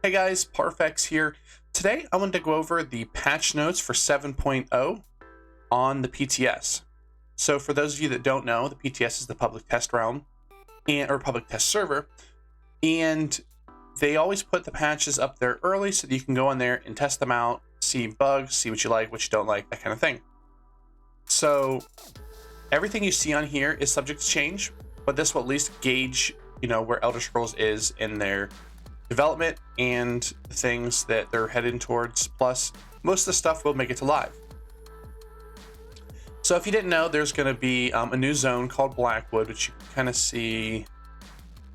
Hey guys, Parfax here. Today I wanted to go over the patch notes for 7.0 on the PTS. So for those of you that don't know, the PTS is the public test realm or public test server, and they always put the patches up there early so that you can go in there and test them out, see bugs, see what you like, what you don't like, that kind of thing. So everything you see on here is subject to change, but this will at least gauge, where Elder Scrolls is in their development and the things that they're heading towards. Plus, most of the stuff will make it to live. So if you didn't know, there's going to be a new zone called Blackwood, which you can kind of see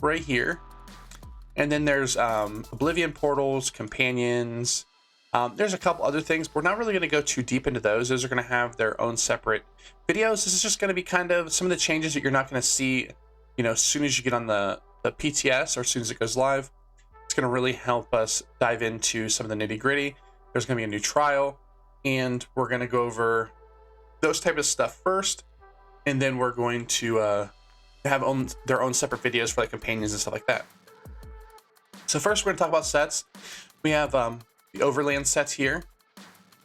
right here. And then there's Oblivion portals, companions. There's a couple other things, but we're not really going to go too deep into those. Those are going to have their own separate videos. This is just going to be kind of some of the changes that you're not going to see, as soon as you get on the PTS or as soon as it goes live. It's going to really help us dive into some of the nitty gritty. There's going to be a new trial, and we're going to go over those type of stuff first, and then we're going to have their own separate videos for like companions and stuff like that. So first, we're going to talk about sets. We have the Overland sets here,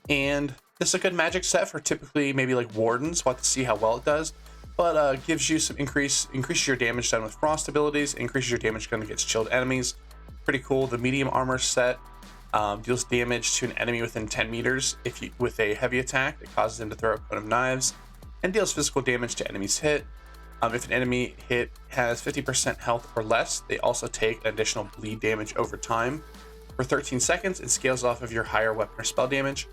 and this is a good magic set for typically maybe like Wardens. We'll have to see how well it does, but gives you some increases your damage done with frost abilities, increases your damage done against chilled enemies. Pretty cool. The medium armor set deals damage to an enemy within 10 meters with a heavy attack that causes them to throw a cone of knives, and deals physical damage to enemies hit. If an enemy hit has 50% health or less, they also take additional bleed damage over time for 13 seconds and scales off of your higher weapon or spell damage.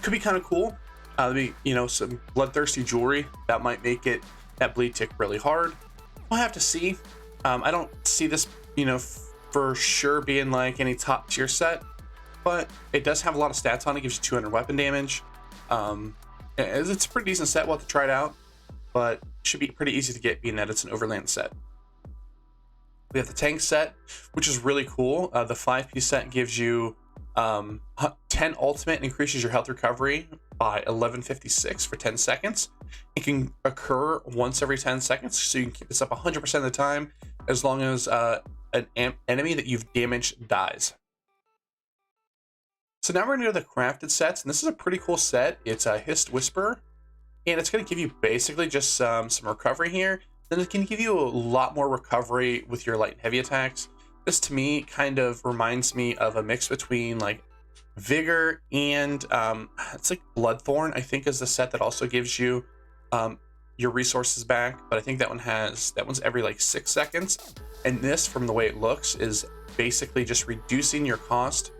Could be kind of cool. Some bloodthirsty jewelry that might make that bleed tick really hard. We'll have to see. I don't see this, for sure being like any top tier set, but it does have a lot of stats on it. Gives you 200 weapon damage. It's a pretty decent set. We'll have to try it out, but should be pretty easy to get being that it's an overland set. We have the tank set, which is really cool. The 5-piece set gives you 10 ultimate and increases your health recovery by 1156 for 10 seconds. It can occur once every 10 seconds, so you can keep this up 100% of the time as long as an enemy that you've damaged dies. So now we're going to go to the crafted sets, and this is a pretty cool set. It's a Hist Whisperer, and it's going to give you basically just some recovery here. Then it can give you a lot more recovery with your light and heavy attacks. This to me kind of reminds me of a mix between like Vigor and it's like Bloodthorn, I think, is the set that also gives you your resources back, but I think that one's every like 6 seconds. And this, from the way it looks, is basically just reducing your cost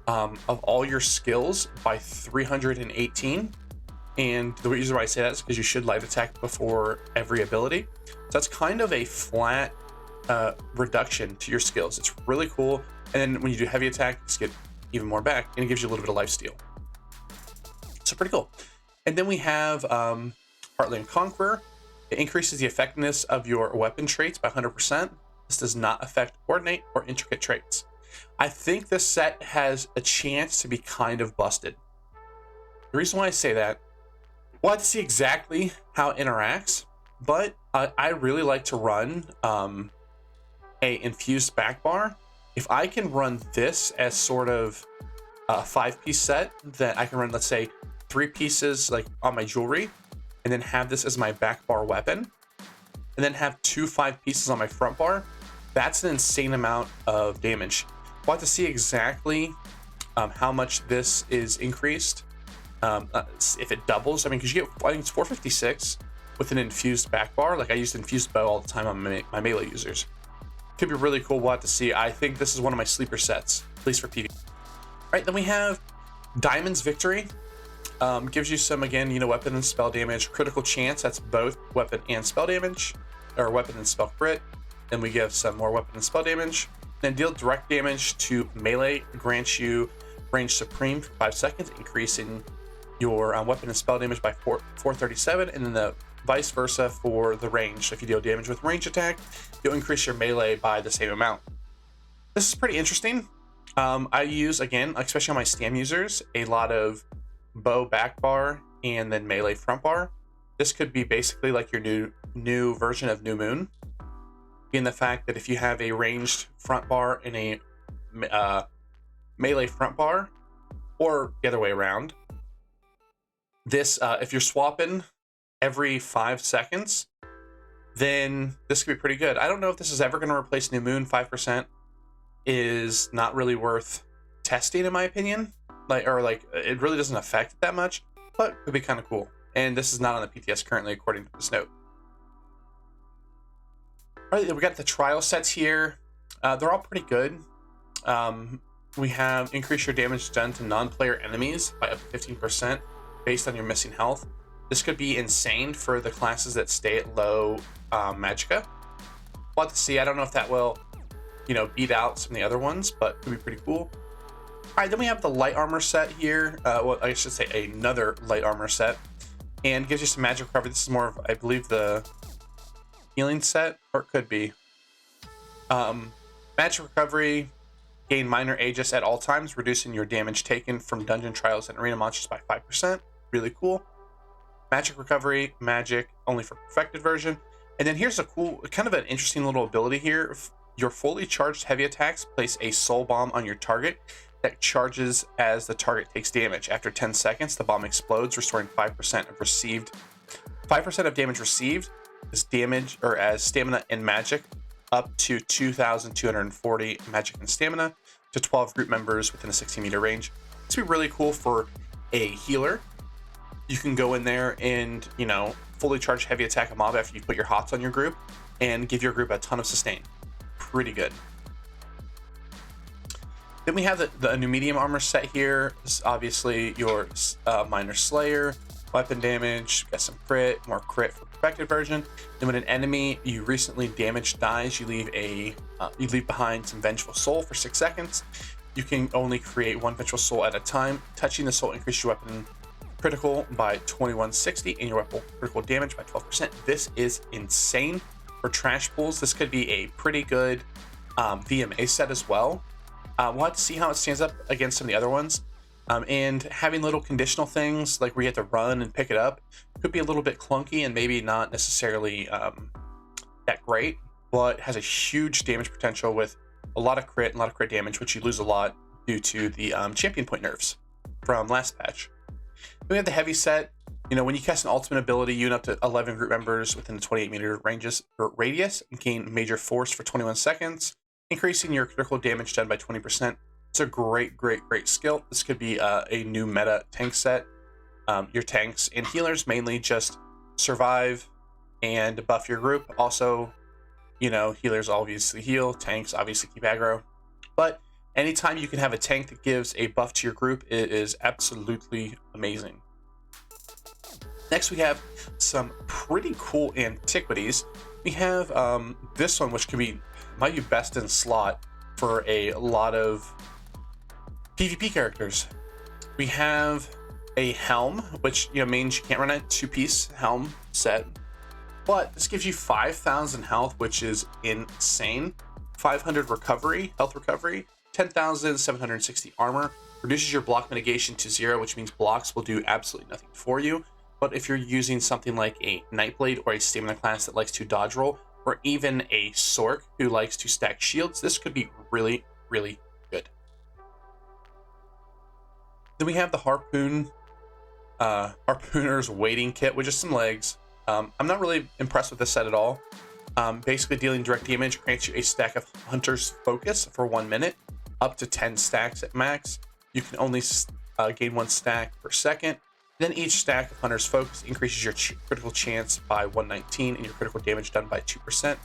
of all your skills by 318. And the reason why I say that is because you should light attack before every ability. So that's kind of a flat reduction to your skills. It's really cool. And then when you do heavy attack, you just get even more back, and it gives you a little bit of lifesteal. So pretty cool. And then we have Heartland Conqueror. It increases the effectiveness of your weapon traits by 100%. This does not affect coordinate or intricate traits. I think this set has a chance to be kind of busted. The reason why I say that, we'll have to see exactly how it interacts, but I really like to run a infused back bar. If I can run this as sort of a 5-piece set, then I can run, let's say, 3 pieces like on my jewelry, and then have this as my back bar weapon, and then have 2 5-pieces on my front bar. That's an insane amount of damage. We'll have to see exactly how much this is increased. If it doubles, because you get, I think it's 456 with an infused back bar. Like I used infused bow all the time on my melee users. Could be really cool. We'll have to see. I think this is one of my sleeper sets, at least for PvP. All right, then we have Diamond's Victory. Gives you some, again, weapon and spell damage. Critical chance, that's both weapon and spell damage, or weapon and spell crit. Then we give some more weapon and spell damage. Then deal direct damage to melee, grants you range supreme for 5 seconds, increasing your weapon and spell damage by 437, and then the vice versa for the range. So if you deal damage with range attack, you'll increase your melee by the same amount. This is pretty interesting. I use, again, especially on my stam users, a lot of bow back bar and then melee front bar. This could be basically like your new version of New Moon, in the fact that if you have a ranged front bar and a melee front bar, or the other way around. This, if you're swapping every 5 seconds, then this could be pretty good. I don't know if this is ever going to replace New Moon. 5% is not really worth testing, in my opinion. It really doesn't affect it that much, but could be kind of cool. And this is not on the PTS currently, according to this note. All right, we got the trial sets here. They're all pretty good. We have increase your damage done to non-player enemies by up to 15% based on your missing health. This could be insane for the classes that stay at low magicka. We'll have to see. I don't know if that will, beat out some of the other ones, but it could be pretty cool. All right, then we have the light armor set here. Well, I should say another light armor set, and gives you some magic recovery. This is more of, I believe, the healing set, or it could be. Magic recovery, gain minor Aegis at all times, reducing your damage taken from dungeon trials and arena monsters by 5%. Really cool. Magic recovery, magic only for perfected version. And then here's a cool, kind of an interesting little ability here. Your fully charged heavy attacks place a soul bomb on your target that charges as the target takes damage. After 10 seconds, the bomb explodes, restoring 5% of received. 5% of damage received is damage, or as stamina and magic, up to 2,240 magic and stamina to 12 group members within a 60-meter range. This would be really cool for a healer. You can go in there and, fully charge heavy attack a mob after you put your hots on your group and give your group a ton of sustain. Pretty good. Then we have the new medium armor set here. This is obviously your minor slayer, weapon damage, got some crit, more crit for perfected version. Then when an enemy you recently damaged dies, you leave behind some vengeful soul for 6 seconds. You can only create 1 vengeful soul at a time. Touching the soul increases your weapon critical by 2160 and your weapon critical damage by 12%. This is insane for trash pools. This could be a pretty good VMA set as well. We'll have to see how it stands up against some of the other ones. And having little conditional things like where you have to run and pick it up could be a little bit clunky and maybe not necessarily that great, but has a huge damage potential with a lot of crit and a lot of crit damage, which you lose a lot due to the champion point nerfs from last patch. Then we have the heavy set. When you cast an ultimate ability, you and up to 11 group members within the 28-meter radius and gain major force for 21 seconds, increasing your critical damage done by 20%. It's a great skill. This could be a new meta tank set. Your tanks and healers mainly just survive and buff your group. Also, healers obviously heal, tanks obviously keep aggro. But anytime you can have a tank that gives a buff to your group, it is absolutely amazing. Next, we have some pretty cool antiquities. We have this one, which might be best in slot for a lot of PvP characters. We have a helm, which means you can't run a 2-piece helm set, but this gives you 5,000 health, which is insane. 500 health recovery, 10,760 armor, reduces your block mitigation to 0, which means blocks will do absolutely nothing for you. But if you're using something like a Nightblade or a stamina class that likes to dodge roll, or even a Sork who likes to stack shields, this could be really good. Then we have the Harpooner's Waiting Kit, with just some legs. I'm not really impressed with this set at all. Basically, dealing direct damage grants you a stack of Hunter's Focus for 1 minute, up to 10 stacks at max. You can only gain 1 stack per second. Then each stack of Hunter's Focus increases your critical chance by 119 and your critical damage done by 2%.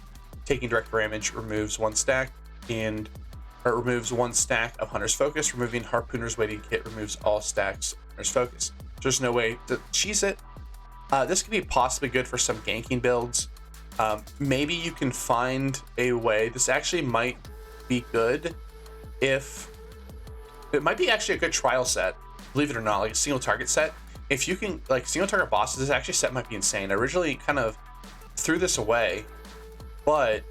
Taking direct damage removes 1 stack removes 1 stack of Hunter's Focus. Removing Harpooner's Waiting Kit removes all stacks of Hunter's Focus. There's no way to cheese it. This could be possibly good for some ganking builds. Maybe you can find a way. This actually might be good if it might be actually a good trial set, believe it or not, like a single target set. If you can, like, single target bosses, this actually set might be insane. I originally kind of threw this away, but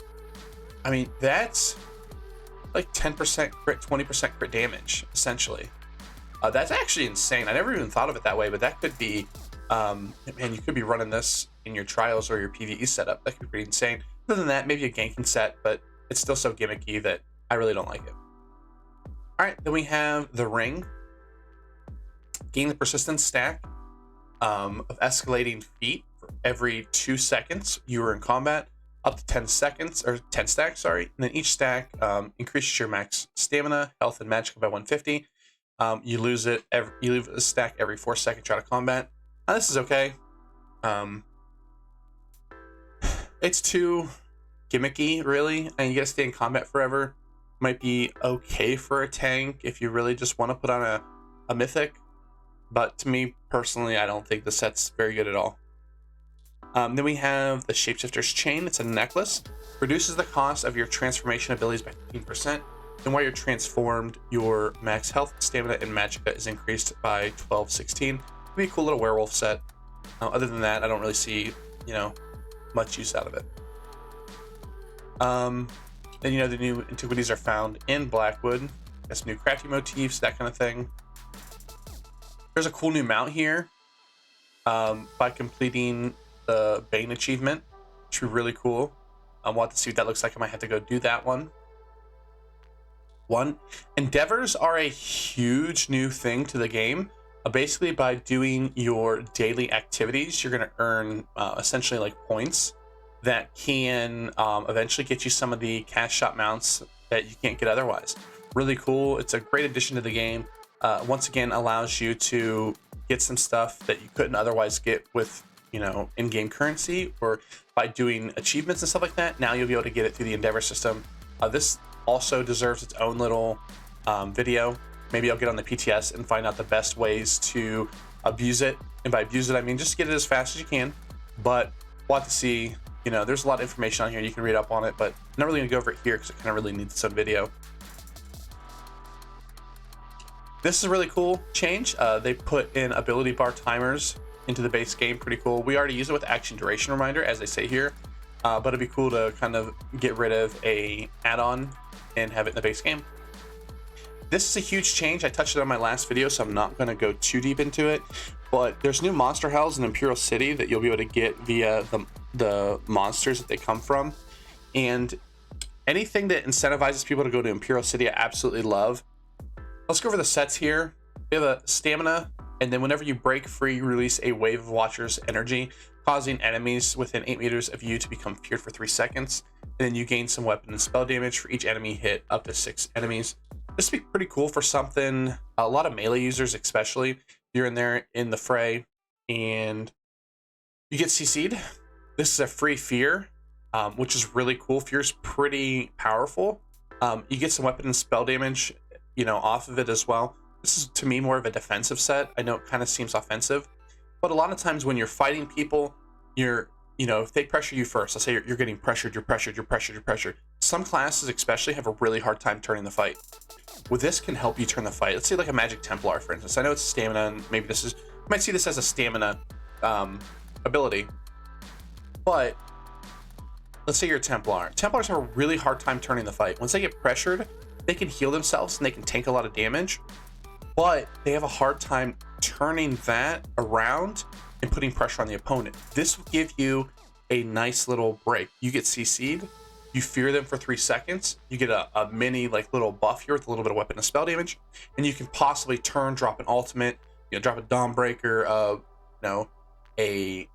I mean, that's like 10% crit, 20% crit damage, essentially. That's actually insane. I never even thought of it that way, but that could be, man, you could be running this in your trials or your PvE setup. That could be pretty insane. Other than that, maybe a ganking set, but it's still so gimmicky that I really don't like it. All right, then we have the ring. Gain the persistence stack of escalating feet for every 2 seconds you are in combat, up to 10 seconds, or 10 stacks, sorry. And then each stack increases your max stamina, health, and magic by 150. You lose a stack every 4 seconds out of combat. Now, this is okay. It's too gimmicky, really, and you gotta stay in combat forever. Might be okay for a tank if you really just want to put on a mythic, but to me personally, I don't think the set's very good at all. Then we have the Shapeshifters Chain. It's a necklace. Reduces the cost of your transformation abilities by 15%. And while you're transformed, your max health, stamina, and magicka is increased by 12/16. It'd be a cool little werewolf set. Other than that, I don't really see, much use out of it. Then, the new Antiquities are found in Blackwood. Got some new crafting motifs, that kind of thing. There's a cool new mount here by completing the Bane achievement, which would be really cool. I want to see what that looks like. I might have to go do that one. Endeavors are a huge new thing to the game. Basically, by doing your daily activities, you're going to earn essentially like points that can eventually get you some of the cash shop mounts that you can't get otherwise. Really cool. It's a great addition to the game. Once again, allows you to get some stuff that you couldn't otherwise get with, in-game currency, or by doing achievements and stuff like that. Now you'll be able to get it through the Endeavor system. This also deserves its own little video. Maybe I'll get on the PTS and find out the best ways to abuse it. And by abuse it, I mean just get it as fast as you can. But we'll have to see. There's a lot of information on here. You can read up on it, but I'm not really going to go over it here because it kind of really needs some video. This is a really cool change. They put in ability bar timers into the base game. Pretty cool. We already use it with action duration reminder, as they say here. But it'd be cool to kind of get rid of a add-on and have it in the base game. This is a huge change. I touched it on my last video, so I'm not going to go too deep into it. But there's new monster hells in Imperial City that you'll be able to get via the monsters that they come from. And anything that incentivizes people to go to Imperial City, I absolutely love. Let's go over the sets here. We have a stamina, and then whenever you break free, you release a wave of Watcher's energy, causing enemies within 8 meters of you to become feared for 3 seconds. And then you gain some weapon and spell damage for each enemy hit up to 6 enemies. This would be pretty cool for something, a lot of melee users especially. You're in there in the fray, and you get CC'd. This is a free fear, which is really cool. Fear's pretty powerful. You get some weapon and spell damage, off of it as well. This is, to me, more of a defensive set. I know it kind of seems offensive, but a lot of times when you're fighting people, if they pressure you first, let's say you're getting pressured, you're pressured. Some classes especially have a really hard time turning the fight. Well, this can help you turn the fight. Let's say like a Magic Templar, for instance. I know it's stamina, and maybe you might see this as a stamina ability, but let's say you're a Templar. Templars have a really hard time turning the fight. Once they get pressured, they can heal themselves and they can tank a lot of damage, but they have a hard time turning that around and putting pressure on the opponent. This will give you a nice little break. You get CC'd, you fear them for 3 seconds, you get a mini little buff here with a little bit of weapon and spell damage, and you can possibly drop an ultimate, drop a Dawnbreaker, a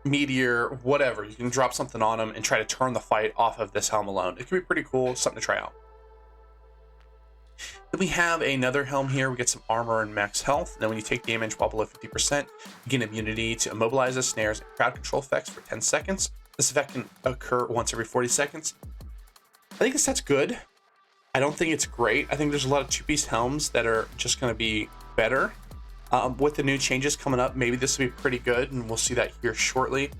meteor, whatever. You can drop something on them and try to turn the fight off of this helm alone. It can be pretty cool, something to try out. Then we have another helm here. We get some armor and max health. And then when you take damage while below 50%, you gain immunity to immobilizes, snares, and crowd control effects for 10 seconds. This effect can occur once every 40 seconds. I think this set's good. I don't think it's great. I think there's a lot of two-piece helms that are just going to be better. With the new changes coming up, maybe this will be pretty good, and we'll see that here shortly.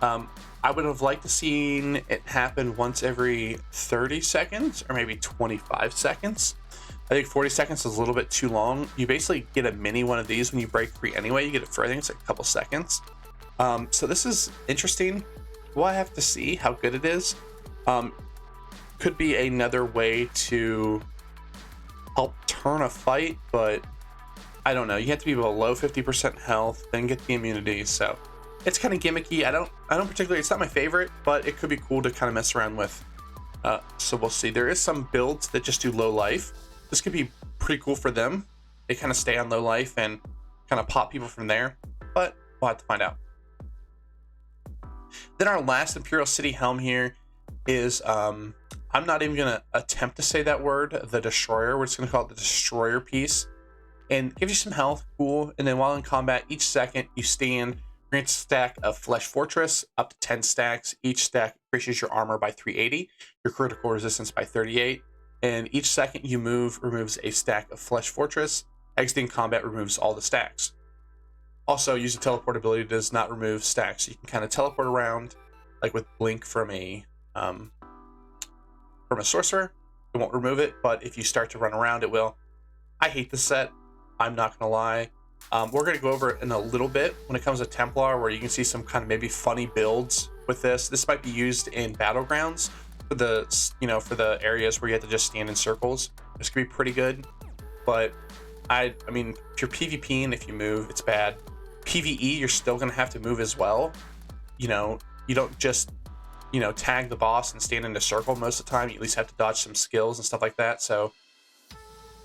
I would have liked to seen it happen once every 30 seconds or maybe 25 seconds. I think 40 seconds is a little bit too long. You basically get a mini one of these when you break free anyway. You get it for, I think it's like a couple seconds. So this is interesting. We'll have to see how good it is. Could be another way to help turn a fight, but I don't know. You have to be below 50% health, then get the immunity. So it's kind of gimmicky. I don't particularly, it's not my favorite, but it could be cool to kind of mess around with. So we'll see. There is some builds that just do low life. This could be pretty cool for them. They kind of stay on low life and kind of pop people from there, but we'll have to find out. Then our last Imperial City helm here is, I'm not even going to attempt to say that word, the Destroyer. We're just going to call it the Destroyer piece. And gives you some health, cool. And then while in combat, each second you stand, grants a stack of Flesh Fortress, up to 10 stacks. Each stack increases your armor by 380, your critical resistance by 38. And each second you move removes a stack of Flesh Fortress. Exiting combat removes all the stacks. Also, use the teleport ability does not remove stacks. So you can kind of teleport around, like with Blink from a sorcerer. It won't remove it, but if you start to run around, it will. I hate this set. I'm not gonna lie. We're gonna go over it in a little bit when it comes to Templar, where you can see some kind of maybe funny builds with this. This might be used in battlegrounds for the, for the areas where you have to just stand in circles. This could be pretty good, but I mean, if you're PvP and if you move, it's bad. PvE, you're still gonna have to move as well. You don't just tag the boss and stand in a circle most of the time. You at least have to dodge some skills and stuff like that. So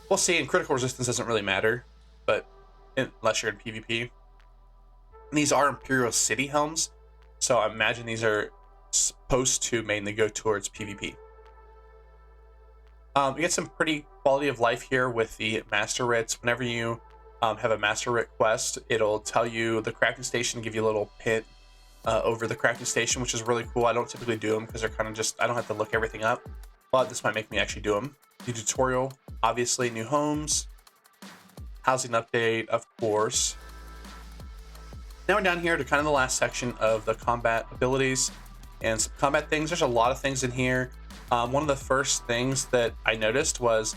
we'll see. And critical resistance doesn't really matter, but unless you're in PvP. And these are Imperial City helms, so I imagine these are supposed to mainly go towards PvP. You get some pretty quality of life here with the Master Writs. Whenever you have a Master Writ quest, it'll tell you the crafting station, give you a little pin over the crafting station, which is really cool. I don't typically do them because they're kind of just, I don't have to look everything up, but this might make me actually do them. The tutorial, obviously, new homes, housing update, of course. Now we're down here to kind of the last section of the combat abilities and some combat things. There's a lot of things in here. One of the first things that I noticed was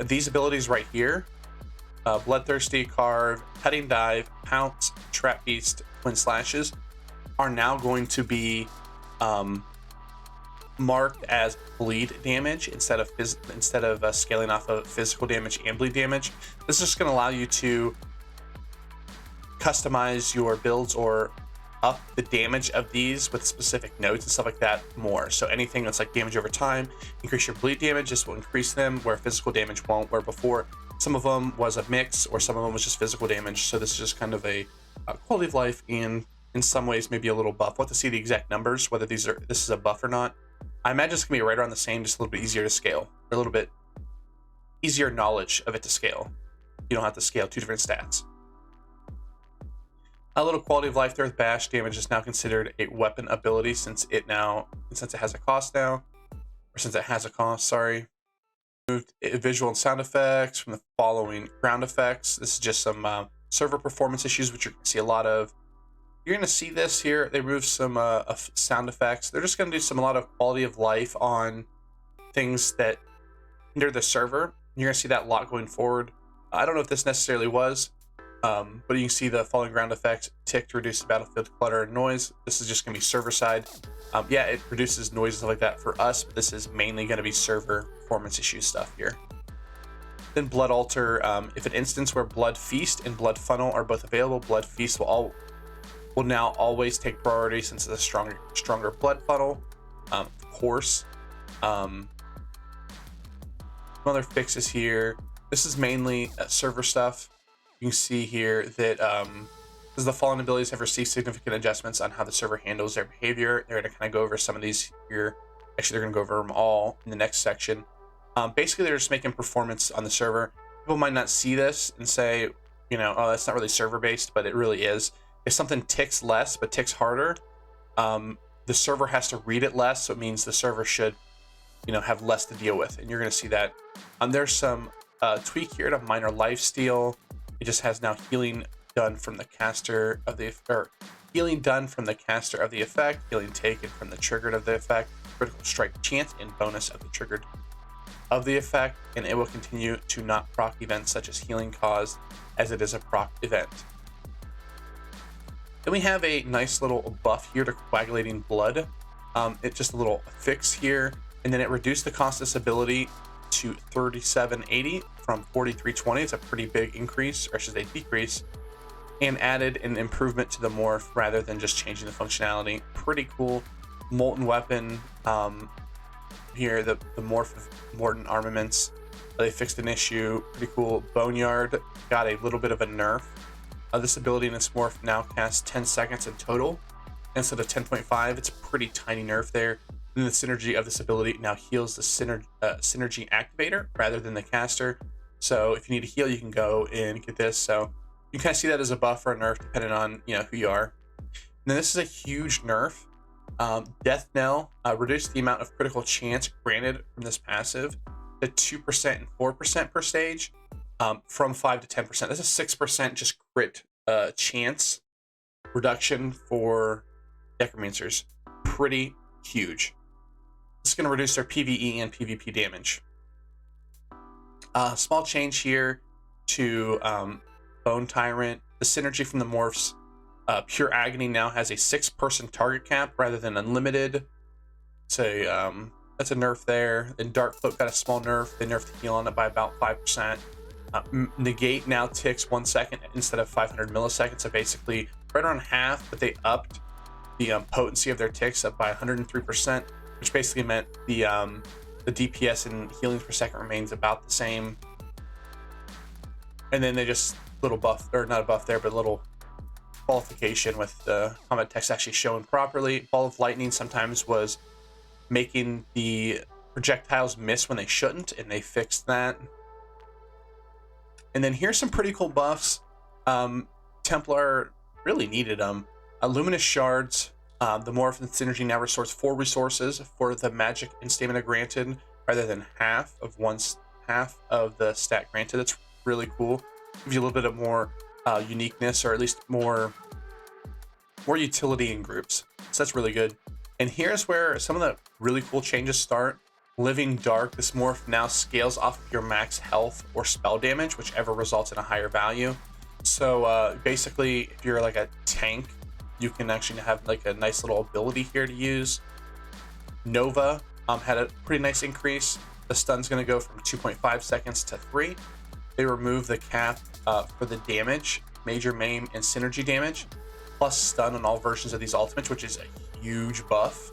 these abilities right here. Bloodthirsty, Carve, Cutting Dive, Pounce, Trap Beast, Twin Slashes are now going to be marked as bleed damage instead of scaling off of physical damage and bleed damage. This is just going to allow you to customize your builds or up the damage of these with specific nodes and stuff like that more. So anything that's like damage over time, increase your bleed damage, this will increase them, where physical damage won't, where before some of them was a mix or some of them was just physical damage. So this is just kind of a quality of life and in some ways maybe a little buff. We'll have to see the exact numbers, whether this is a buff or not. I imagine it's gonna be right around the same, just a little bit easier to scale, or a little bit easier knowledge of it to scale. You don't have to scale two different stats. A little quality of life there with bash. Damage is now considered a weapon ability since it has a cost now, or since it has a cost, sorry. Moved visual and sound effects from the following ground effects. This is just some server performance issues, which you're gonna see a lot of. You're gonna see this here. They removed some sound effects. They're just gonna do a lot of quality of life on things that hinder the server. You're gonna see that a lot going forward. I don't know if this necessarily was, but you can see the following ground effects: tick to reduce the battlefield clutter and noise. This is just gonna be server side. Yeah, it reduces noise and stuff like that for us, but this is mainly gonna be server performance issue stuff here. Then Blood Altar. If an instance where Blood Feast and Blood Funnel are both available, Blood Feast will now always take priority since it's a stronger blood funnel. Of course. Some other fixes here. This is mainly server stuff. You can see here that as the fallen abilities have received significant adjustments on how the server handles their behavior. They're going to kind of go over some of these here. Actually, they're going to go over them all in the next section. Basically, they're just making performance on the server. People might not see this and say, oh, that's not really server based, but it really is. If something ticks less but ticks harder, the server has to read it less, so it means the server should, have less to deal with, and you're going to see that. There's some tweak here to minor lifesteal. It just has now healing done from the caster of the healing done from the caster of the effect, healing taken from the triggered of the effect, critical strike chance and bonus of the triggered of the effect, and it will continue to not proc events such as healing caused as it is a proc event. Then we have a nice little buff here to coagulating blood. It's just a little fix here, and then it reduced the cost of this ability to 3780 from 4320. It's a pretty big increase, or should I say decrease, and added an improvement to the morph rather than just changing the functionality. Pretty cool. Molten weapon here, the morph of Morton armaments. They fixed an issue. Pretty cool. Boneyard got a little bit of a nerf. This ability in its morph now casts 10 seconds in total instead of 10.5. It's a pretty tiny nerf there. Then the synergy of this ability now heals the synergy activator rather than the caster. So if you need to heal, you can go and get this. So you can kind of see that as a buff or a nerf depending on who you are. And then this is a huge nerf. Death Knell reduced the amount of critical chance granted from this passive to 2% and 4% per stage, from 5 to 10%. That's a 6% just crit chance reduction for Necromancers. Pretty huge. This is going to reduce their PvE and PvP damage. Small change here to Bone Tyrant. The synergy from the morphs. Pure Agony now has a 6-person target cap rather than unlimited. It's that's a nerf there. Then Dark Cloak got a small nerf. They nerfed the heal on it by about 5%. Negate now ticks 1 second instead of 500 milliseconds, so basically right around half, but they upped the potency of their ticks up by 103%, which basically meant the DPS and healing per second remains about the same. And then they just little buff, or not a buff there, but a little qualification with the combat text actually shown properly. Ball of Lightning sometimes was making the projectiles miss when they shouldn't, and they fixed that. And then here's some pretty cool buffs. Templar really needed them. Luminous Shards. The Morph and Synergy now restores 4 resources for the magic and stamina granted, rather than half of the stat granted. That's really cool. Gives you a little bit of more uniqueness, or at least more utility in groups. So that's really good. And here's where some of the really cool changes start. Living Dark, this morph now scales off of your max health or spell damage, whichever results in a higher value. So basically, if you're like a tank, you can actually have like a nice little ability here to use. Nova had a pretty nice increase. The stun's going to go from 2.5 seconds to 3. They remove the cap for the damage, major maim, and synergy damage, plus stun on all versions of these ultimates, which is a huge buff.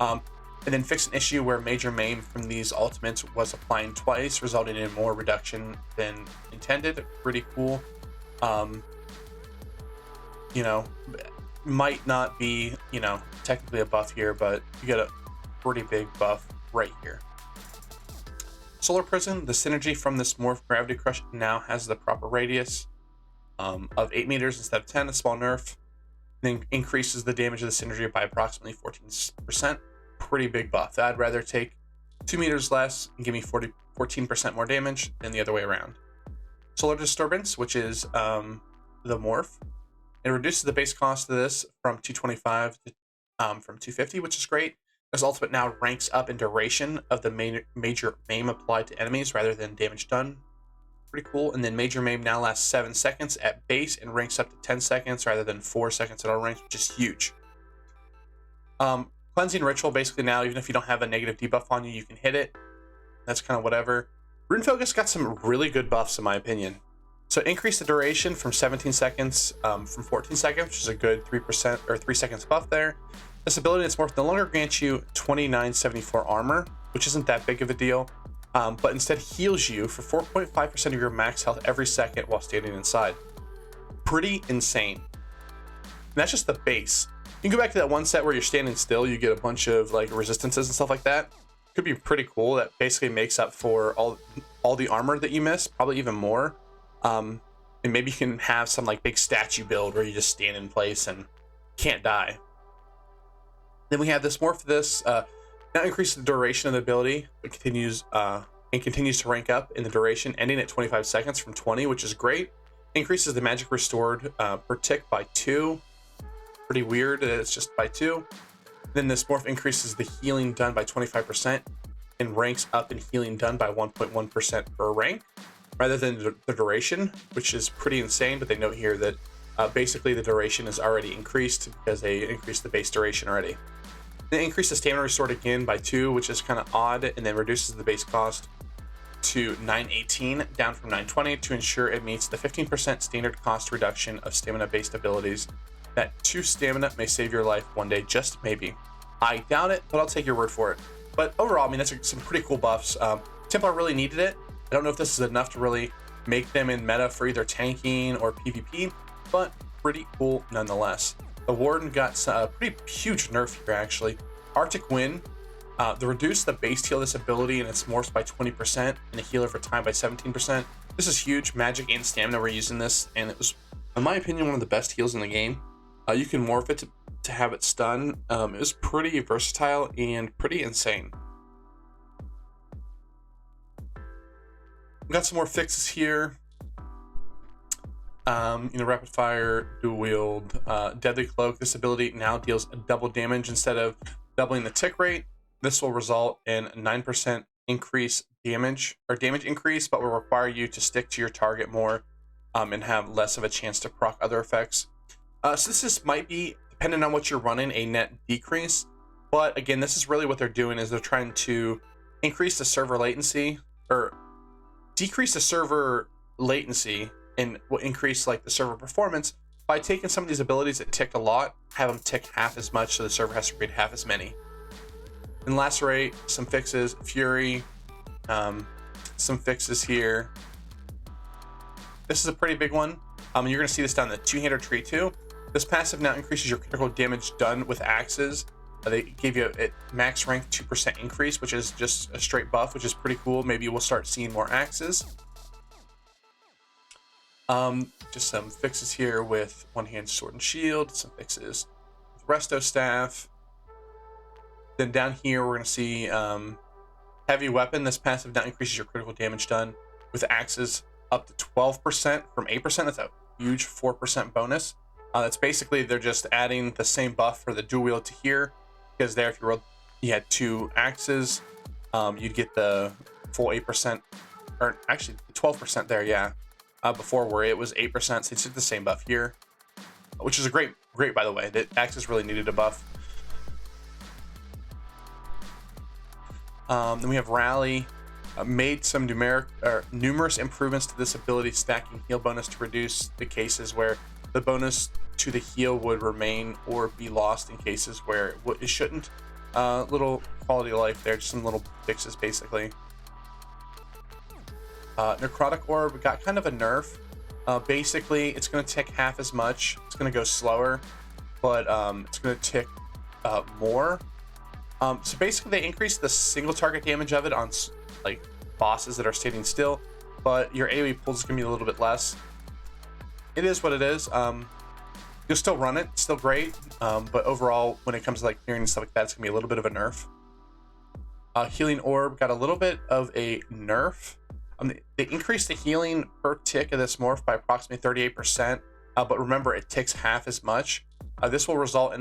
And then fix an issue where major maim from these ultimates was applying twice, resulting in more reduction than intended. Pretty cool. Might not be, technically a buff here, but you get a pretty big buff right here. Solar Prison, the synergy from this morph Gravity Crush now has the proper radius of 8 meters instead of 10, a small nerf. Then increases the damage of the synergy by approximately 14%. Pretty big buff. I'd rather take 2 meters less and give me 14% more damage than the other way around. Solar Disturbance, which is the morph. It reduces the base cost of this from 225 to from 250, which is great. This ultimate now ranks up in duration of the major maim applied to enemies rather than damage done. Pretty cool. And then major maim now lasts 7 seconds at base and ranks up to 10 seconds rather than 4 seconds at all ranks, which is huge. Cleansing Ritual, basically now, even if you don't have a negative debuff on you, you can hit it. That's kind of whatever. Runefocus got some really good buffs, in my opinion. So increase the duration from 17 seconds from 14 seconds, which is a good 3% or 3 seconds buff there. This ability that's morphed no longer grants you 2974 armor, which isn't that big of a deal, but instead heals you for 4.5% of your max health every second while standing inside. Pretty insane. And that's just the base. You can go back to that one set where you're standing still, you get a bunch of like resistances and stuff like that. Could be pretty cool. That basically makes up for all the armor that you miss, probably even more. And maybe you can have some like big statue build where you just stand in place and can't die. Then we have this morph. This now increases the duration of the ability, but continues to rank up in the duration, ending at 25 seconds from 20, which is great. Increases the magic restored per tick by 2. Pretty weird. It's just by 2. Then this morph increases the healing done by 25% and ranks up in healing done by 1.1% per rank, rather than the duration, which is pretty insane. But they note here that basically the duration is already increased because they increased the base duration already. They increase the stamina restored again by 2, which is kind of odd, and then reduces the base cost to 918, down from 920, to ensure it meets the 15% standard cost reduction of stamina-based abilities. That 2 stamina may save your life one day, just maybe. I doubt it, but I'll take your word for it. But overall, I mean, that's some pretty cool buffs. Templar really needed it. I don't know if this is enough to really make them in meta for either tanking or PvP, but pretty cool nonetheless. The Warden got a pretty huge nerf here, actually. Arctic Wind, they reduced the base heal this ability and its morphs by 20% and the healer for time by 17%. This is huge. Magic and stamina were using this, and it was, in my opinion, one of the best heals in the game. You can morph it to have it stun. It was pretty versatile and pretty insane. Got some more fixes here. Rapid fire, dual wield, deadly cloak. This ability now deals double damage instead of doubling the tick rate. This will result in a 9% increase damage increase, but will require you to stick to your target more and have less of a chance to proc other effects. So this might be, depending on what you're running, a net decrease. But again, this is really what they're doing, is they're trying to increase the server latency, or decrease the server latency and will increase like the server performance by taking some of these abilities that tick a lot, have them tick half as much, so the server has to create half as many. And Lacerate, some fixes. Fury, some fixes here. This is a pretty big one. You're going to see this down the two-hander tree too. This passive now increases your critical damage done with axes. They gave you a max rank 2% increase, which is just a straight buff, which is pretty cool. Maybe we'll start seeing more axes. Just some fixes here with one-hand sword and shield. Some fixes with resto staff. Then down here we're going to see heavy weapon. This passive now increases your critical damage done with axes up to 12% from 8%. That's a huge 4% bonus. That's basically, they're just adding the same buff for the dual wield to here, because there, if you had two axes, you'd get the full 8%, or actually 12% there, yeah. Before, where it was 8%, so it's the same buff here, which is a great, by the way. The axes really needed a buff. Then we have Rally. Made some numerous improvements to this ability, stacking heal bonus to reduce the cases where the bonus to the heal would remain or be lost in cases where it shouldn't. Little quality of life there, just some little fixes basically. Necrotic Orb got kind of a nerf. Basically, it's going to tick half as much. It's going to go slower, but it's going to tick more. So basically, they increased the single target damage of it on like bosses that are standing still, but your AoE pulls is going to be a little bit less. It is what it is. You'll still run it, it's still great, but overall, when it comes to like clearing and stuff like that, it's going to be a little bit of a nerf. Healing Orb got a little bit of a nerf. They increased the healing per tick of this morph by approximately 38%, but remember, it ticks half as much. This will result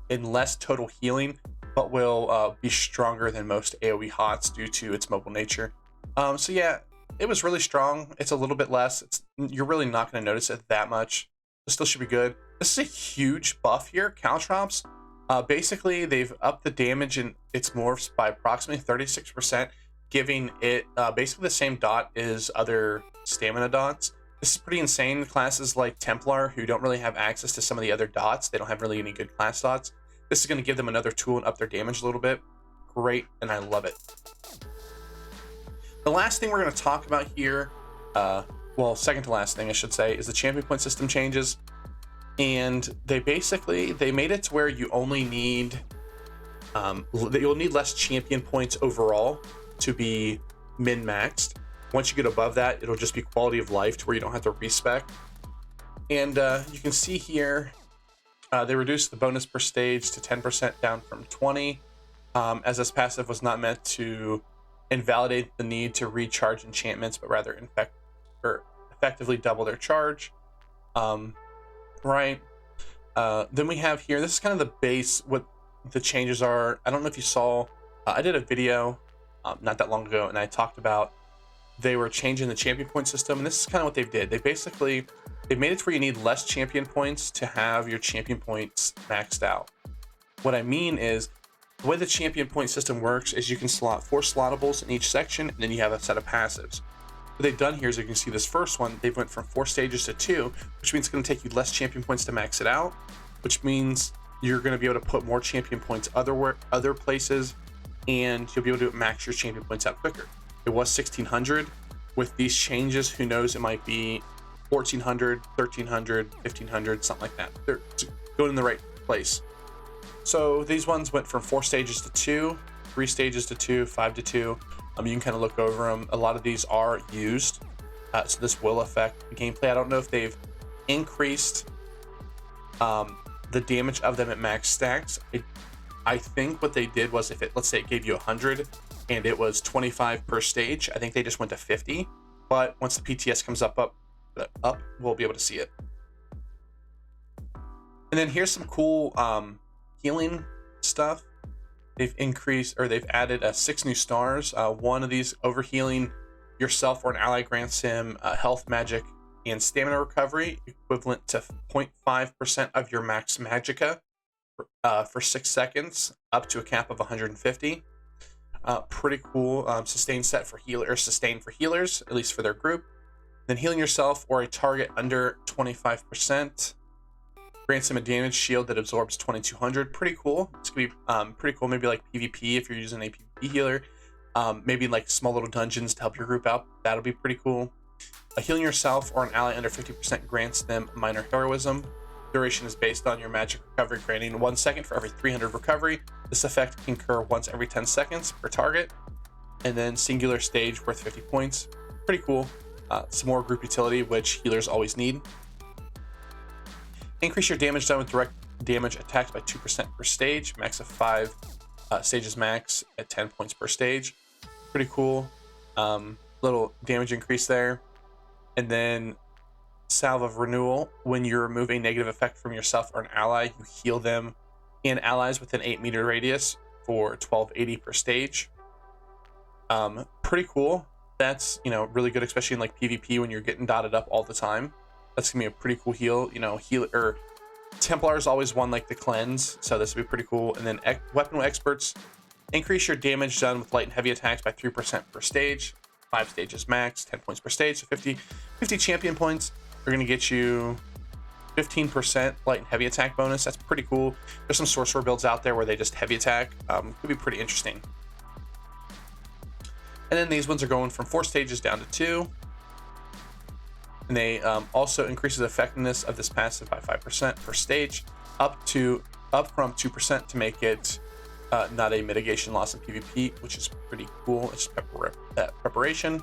in less total healing, but will be stronger than most AoE HOTS due to its mobile nature. So yeah, it was really strong. It's a little bit less. You're really not going to notice it that much. It still should be good. This is a huge buff here, Caltrops. Basically, they've upped the damage in its morphs by approximately 36%, giving it basically the same dot as other stamina dots. This is pretty insane. Classes like Templar, who don't really have access to some of the other dots, they don't have really any good class dots. This is going to give them another tool and up their damage a little bit. Great, and I love it. The last thing we're going to talk about here, well, second to last thing I should say, is the champion point system changes. And they made it to where you only need, you'll need less champion points overall to be min-maxed. Once you get above that, it'll just be quality of life to where you don't have to respec. And you can see here, they reduced the bonus per stage to 10% down from 20, as this passive was not meant to invalidate the need to recharge enchantments, but rather effectively double their charge. Right. Then we have here, this is kind of the base, what the changes are. I don't know if you saw, I did a video not that long ago, and I talked about they were changing the champion point system, and this is kind of what they did. They've made it to where you need less champion points to have your champion points maxed out. What I mean is, the way the champion point system works is you can slot 4 slottables in each section, and then you have a set of passives. What they've done here is, you can see this first one, they've went from 4 stages to 2, which means it's going to take you less champion points to max it out, which means you're going to be able to put more champion points other places, and you'll be able to max your champion points out quicker. It was 1600. with these changes, who knows, it might be 1400, 1300, 1500, something like that. They're going in the right place. So these ones went from 4 stages to 2, 3 stages to 2, 5 to 2. You can kind of look over them. A lot of these are used, so this will affect the gameplay. I don't know if they've increased the damage of them at max stacks. I think what they did was, if it, let's say it gave you 100 and it was 25 per stage, I think they just went to 50. But once the PTS comes up, we'll be able to see it. And then here's some cool healing stuff. They've increased, or they've added 6 new stars. One of these, overhealing yourself or an ally, grants him health, magic, and stamina recovery equivalent to 0.5% of your max magicka for 6 seconds, up to a cap of 150. Pretty cool. Sustain set for sustain for healers, at least for their group. Then healing yourself or a target under 25%. Grants him a damage shield that absorbs 2200. Pretty cool. It's gonna be pretty cool. Maybe like PvP if you're using a PvP healer. Maybe like small little dungeons to help your group out. That'll be pretty cool. Healing yourself or an ally under 50% grants them minor heroism. Duration is based on your magic recovery, granting 1 second for every 300 recovery. This effect can occur once every 10 seconds per target. And then singular stage worth 50 points. Pretty cool. Some more group utility, which healers always need. Increase your damage done with direct damage attacks by 2% per stage. Max of 5 stages max at 10 points per stage. Pretty cool. Little damage increase there. And then Salve of Renewal. When you remove a negative effect from yourself or an ally, you heal them and allies within 8-meter radius for 1280 per stage. Pretty cool. That's, really good, especially in like PvP when you're getting dotted up all the time. That's gonna be a pretty cool heal. Templars always won like the cleanse, so this would be pretty cool. And then weapon experts, increase your damage done with light and heavy attacks by 3% per stage. 5 stages max, 10 points per stage, so 50 champion points are gonna get you 15% light and heavy attack bonus. That's pretty cool. There's some sorcerer builds out there where they just heavy attack. Could be pretty interesting. And then these ones are going from 4 stages down to 2. And they also increases the effectiveness of this passive by 5% per stage, up from 2% to make it not a mitigation loss in PvP, which is pretty cool. It's preparation.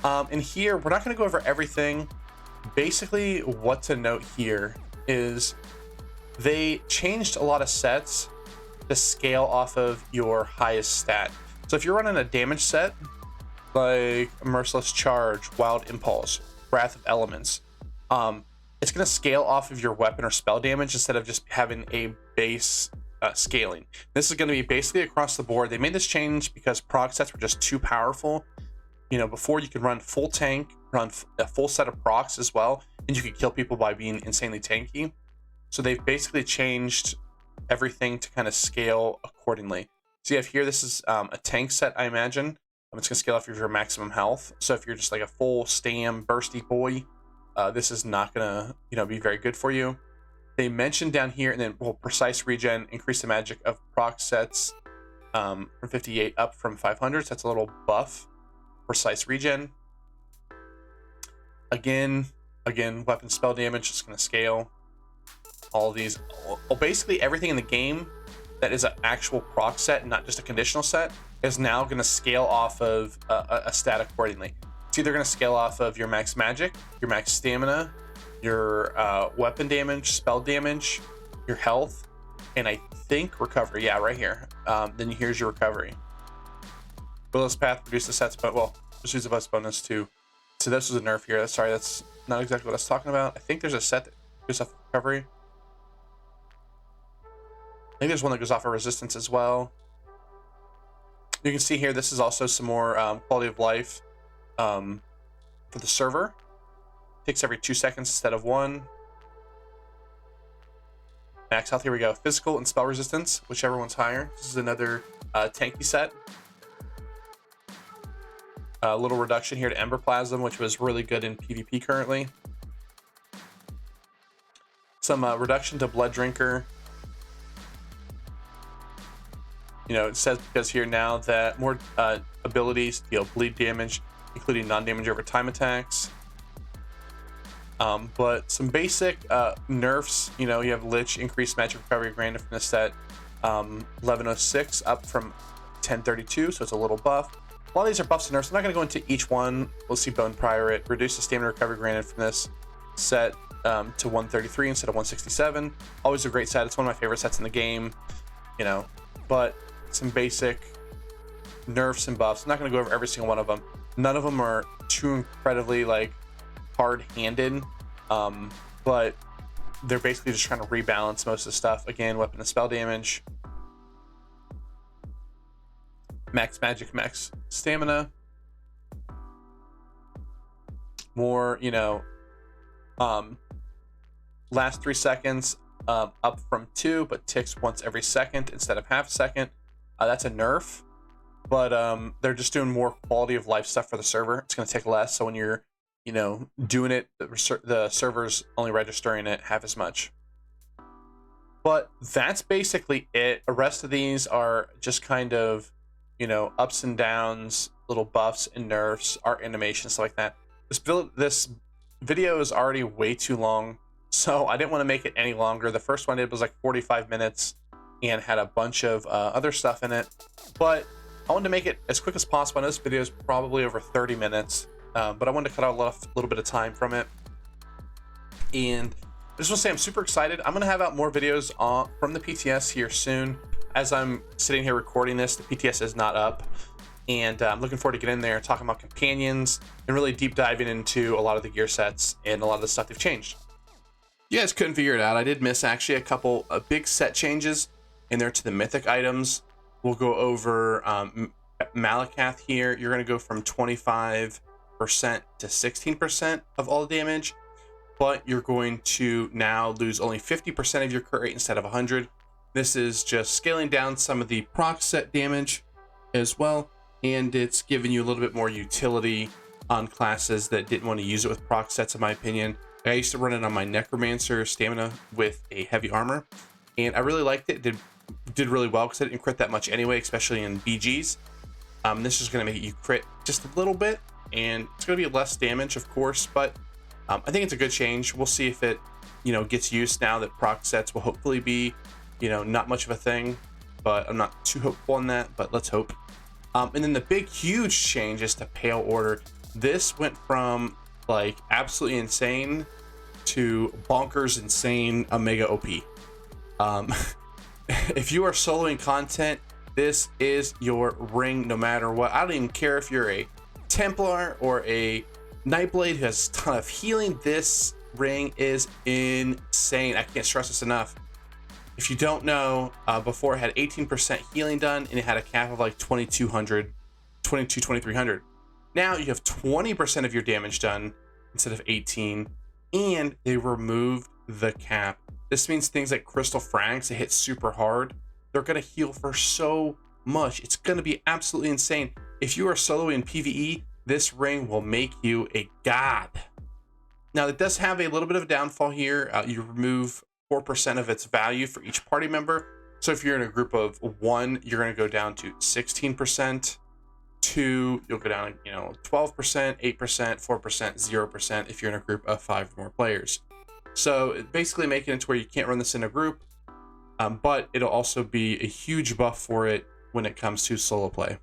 And here, we're not going to go over everything. Basically, what to note here is they changed a lot of sets to scale off of your highest stat. So if you're running a damage set, like Merciless Charge, Wild Impulse, Wrath of Elements, it's going to scale off of your weapon or spell damage instead of just having a base scaling. This is going to be basically across the board. They made this change because proc sets were just too powerful. Before you could run full tank, run a full set of procs as well, and you could kill people by being insanely tanky. So they've basically changed everything to kind of scale accordingly. So you have here, this is a tank set, I imagine. It's going to scale off of your maximum health. So if you're just like a full stam bursty boy, this is not going to be very good for you. They mentioned down here, and then precise regen, increase the magic of proc sets from 58 up from 500. So that's a little buff. Precise regen. Again, weapon spell damage is going to scale. All of these, basically everything in the game that is an actual proc set, not just a conditional set, is now going to scale off of a stat accordingly. It's either going to scale off of your max magic, your max stamina, your weapon damage, spell damage, your health, and I think recovery. Yeah, right here. Then here's your recovery. Willow's Path reduce the sets, but just use the bus bonus too. So this was a nerf here. Sorry, that's not exactly what I was talking about. I think there's a set that goes off recovery. I think there's one that goes off of resistance as well. You can see here, this is also some more quality of life for the server. Takes every 2 seconds instead of 1. Max health, here we go. Physical and spell resistance, whichever one's higher. This is another tanky set. A little reduction here to Ember Plasm, which was really good in PvP currently. Some reduction to Blood Drinker. It says because here now that more abilities deal bleed damage including non-damage over time attacks. But some basic nerfs, you know, you have Lich, increased magic recovery granted from the set 1106 up from 1032, so it's a little buff. A lot of these are buffs and nerfs. I'm not going to go into each one. We'll see Bone Pirate, reduce the stamina recovery granted from this set to 133 instead of 167. Always a great set. It's one of my favorite sets in the game, you know, but some basic nerfs and buffs. I'm not going to go over every single one of them. None of them are too incredibly like hard-handed, but they're basically just trying to rebalance most of the stuff. Again, weapon and spell damage, max magic, max stamina, more, you know, last 3 seconds up from 2, but ticks once every second instead of half a second. That's a nerf, but they're just doing more quality of life stuff for the server. It's going to take less, so when you're, you know, doing it, the server's only registering it half as much. But that's basically it. The rest of these are just kind of, you know, ups and downs, little buffs and nerfs, art animation, stuff like that. This video is already way too long, so I didn't want to make it any longer. The first one I did was like 45 minutes and had a bunch of other stuff in it, but I wanted to make it as quick as possible. And this video is probably over 30 minutes, but I wanted to cut out a little bit of time from it. And I just want to say I'm super excited. I'm going to have out more videos from the PTS here soon. As I'm sitting here recording this, the PTS is not up, and I'm looking forward to getting in there, talking about companions, and really deep diving into a lot of the gear sets and a lot of the stuff they've changed. You guys couldn't figure it out. I did miss actually a couple of big set changes in there to the mythic items. We'll go over Malakath here. You're going to go from 25% to 16% of all damage, but you're going to now lose only 50% of your crit rate instead of 100. This is just scaling down some of the proc set damage as well, and it's giving you a little bit more utility on classes that didn't want to use it with proc sets, in my opinion. I used to run it on my Necromancer stamina with a heavy armor, and I really liked it. It did really well because I didn't crit that much anyway, especially in BGs. This is going to make you crit just a little bit, and it's going to be less damage, of course, but I think it's a good change. We'll see if it, you know, gets used now that proc sets will hopefully be, you know, not much of a thing, but I'm not too hopeful on that, but let's hope. And then the big, huge change is to Pale Order. This went from like absolutely insane to bonkers insane Omega OP. If you are soloing content, this is your ring no matter what. I don't even care if you're a Templar or a Nightblade who has a ton of healing. This ring is insane. I can't stress this enough. If you don't know, before it had 18% healing done and it had a cap of like 2300. Now you have 20% of your damage done instead of 18, and they removed the cap. This means things like Crystal Frags that hit super hard, they're going to heal for so much. It's going to be absolutely insane. If you are soloing in PvE, this ring will make you a god. Now, it does have a little bit of a downfall here. You remove 4% of its value for each party member. So if you're in a group of 1, you're going to go down to 16%. 2, you'll go down, you know, 12%, 8%, 4%, 0% if you're in a group of 5 or more players. So basically making it to where you can't run this in a group, but it'll also be a huge buff for it when it comes to solo play.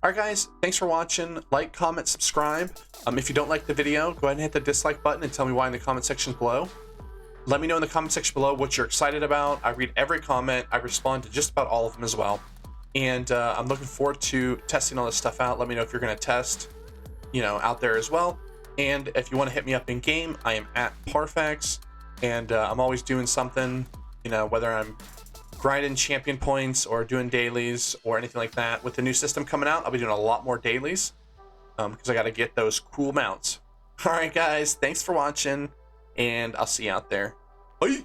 All right, guys, thanks for watching. Like, comment, subscribe. If you don't like the video, go ahead and hit the dislike button and tell me why in the comment section below. Let me know in the comment section below what you're excited about. I read every comment. I respond to just about all of them as well. And I'm looking forward to testing all this stuff out. Let me know if you're going to test, you know, out there as well. And if you want to hit me up in game, I am at Parfax, and I'm always doing something, you know, whether I'm grinding champion points or doing dailies or anything like that. With the new system coming out, I'll be doing a lot more dailies because I got to get those cool mounts. All right, guys, thanks for watching, and I'll see you out there. Bye.